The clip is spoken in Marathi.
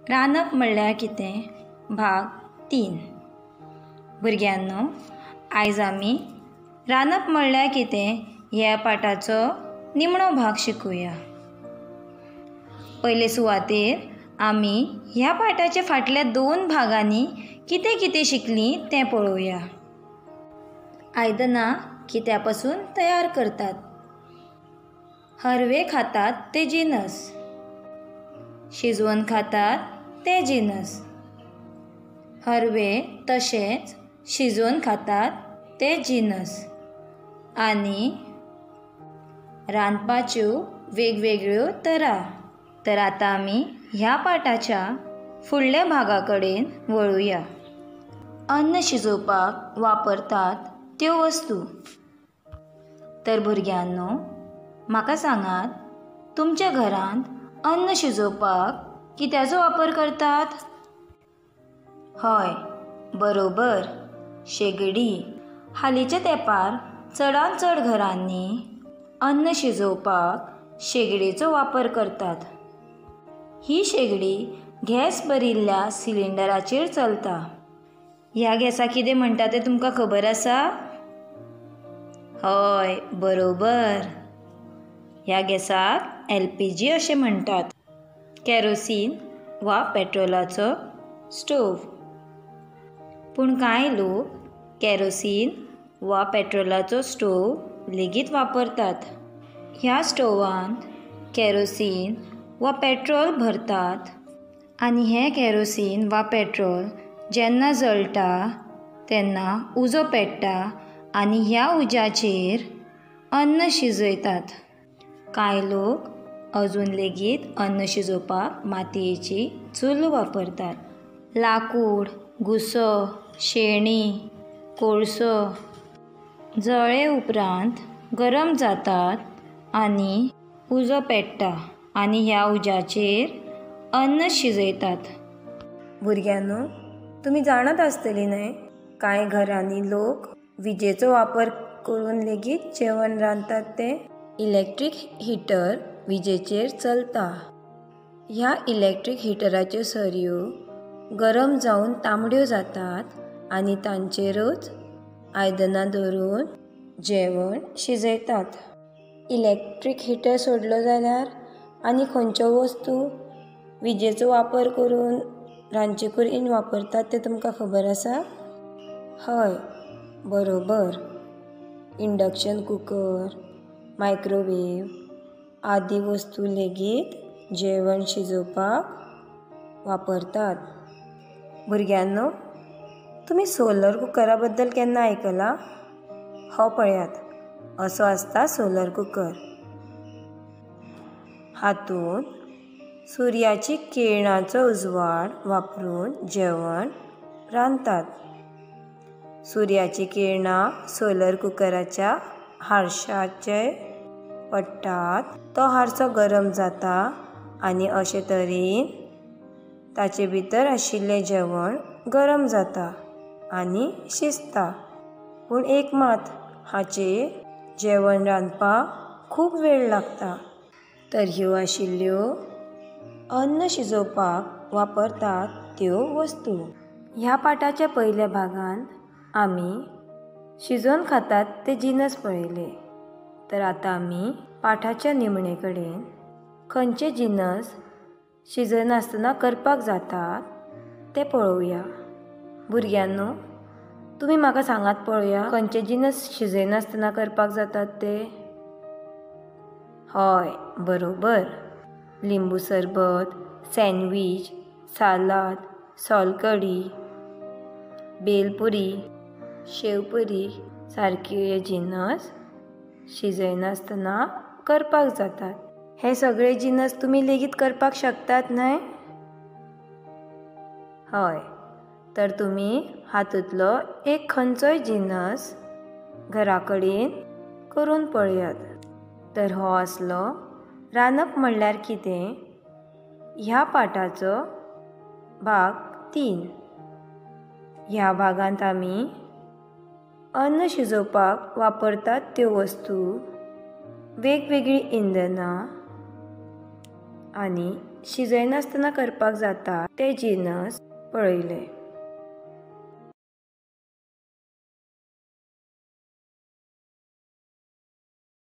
रांदप म्हणल्यार कितें भाग 3। भुरग्यांनो, आयज आमी रांदप म्हणल्यार कितें ह्या पाठाचो निमणो भाग शिकुया। पयले सुवातेर आमी ह्या पाठाच्या फाटल्या 2 भागांनी कितें कितें शिकलीं तें पळोवया। आयदनां कित्या पासून तयार करतात? हरवे खातात ते जिनस, शिजवून खातात ते जिनस, हरवे तशेंच शिजवून खातात ते जिनस आनी रांदपाच्यो वेगवेगळ्यो तरा। तर आतां आमी ह्या पाठाच्या फुडल्या भागा कडेन वळुया। अन्न शिजोवपाक वापरतात त्यो वस्तू। तर भुरग्यांनो, म्हाका सांगात, तुमच्या घरांत अन्न शिजोवपाक कित्याचो वापर करतात? हय, बरोबर, शेगडी। हालींच्या तेंपार चडांत चड घरांनी अन्न शिजोवपाक शेगडेचो वापर करतात। ही शेगडी गॅस भरिल्ल्या सिलिंडराचेर चलता। ह्या गॅसाक कितें म्हणटा तें तुमकां खबर आसा? हय, बरोबर, ह्या गॅसाक LPG अशें म्हणटात, केरोसीन वा पेट्रोलाचो स्टोव। पूण कांय लोक केरोसीन वा पेट्रोलाचो स्टोव लेगीत वापरतात। ह्या स्टोवांत केरोसीन वा पेट्रोल भरतात आनी हें केरोसीन वा पेट्रोल जेन्ना जळटा तेन्ना उजो पेट्टा आनी ह्या उज्याचेर अन्न शिजयतात। कांय लोक अजून लेगीत अन्न शिजोवपाक मातयेची चूल वापरतात। लाकूड, घुसो, शेणी, कोळसो जळ्ळे उपरांत गरम जातात आनी उजो पेट्टा आनी ह्या उज्याचेर अन्न शिजयतात। भुरग्यांनो, तुमी जाणत आसतलीं न्हय, कांय घरांनी लोक विजेचो वापर करून लेगीत जेवण रांदतात तें। इलेक्ट्रीक हिटर विजेचेर चलता। ह्या इलेक्ट्रीक हिटराच्यो सरयो गरम जावन तांबड्यो जातात आनी तांचेरूच आयदनां दवरून जेवण शिजयतात। इलेक्ट्रीक हिटर सोडलो जाल्यार आनी खंयच्यो वस्तू विजेचो वापर करून रांदचे कुडीन वापरतात तें तुमकां खबर आसा? हय, बरोबर, इंडक्शन कुकर, मायक्रोवेव आदी वस्तू लेगीत जेवण शिजोवपाक वापरतात। भुरग्यांनो, तुमी सोलर कुकरा बद्दल केन्ना आयकलां? हो पळयात, असो आसता सोलर कुकर। हातूंत सुर्याची किरणांचो उजवाड वापरून जेवण रांदतात। सुर्याची किरणां सोलर कुकराच्या हारशाचेर पडटात, तो हारसो गरम जाता आनी अशे तरेन ताचे भितर आशिल्लें जेवण गरम जाता आनी शिजता। पूण एक मात, हाचेर जेवण रांदपाक खूब वेळ लागता। तर ह्यो आशिल्ल्यो अन्न शिजोवपाक वापरतात त्यो वस्तू। ह्या पाठाच्या पयल्या भागांत आमी शिजोवन खातात ते जिनस पळयले। तर आतां आमी पाठाच्या निमणे कडेन खंयचे जिनस शिजयनासतना करपाक जातात ते पळोवया। भुरग्यांनो, तुमी म्हाका सांगात पळोवया, खंयचे जिनस शिजयनासतना करपाक जातात ते? हय, बरोबर, लिंबू सरबत, सँडवीच, सालाद, सोलकडी, बेलपुरी, शेवपुरी सारके जिनस शिजयनासतना करपाक जातात। हे सगळे जिनस तुमी लेगीत करपाक शकतात न्हय? हय, तर तुमी हातूंतलो एक खंयचोय जिनस घरा कडेन करून पळयात। तर हो आसलो रांदप म्हणल्यार कितें ह्या पाठाचो भाग 3। ह्या भागांत आमी अन्न शिजोवपाक वापरतात त्यो वस्तू, वेगवेगळीं इंधनां आनी शिजयनासतना करपाक जाता ते जिनस पळयले।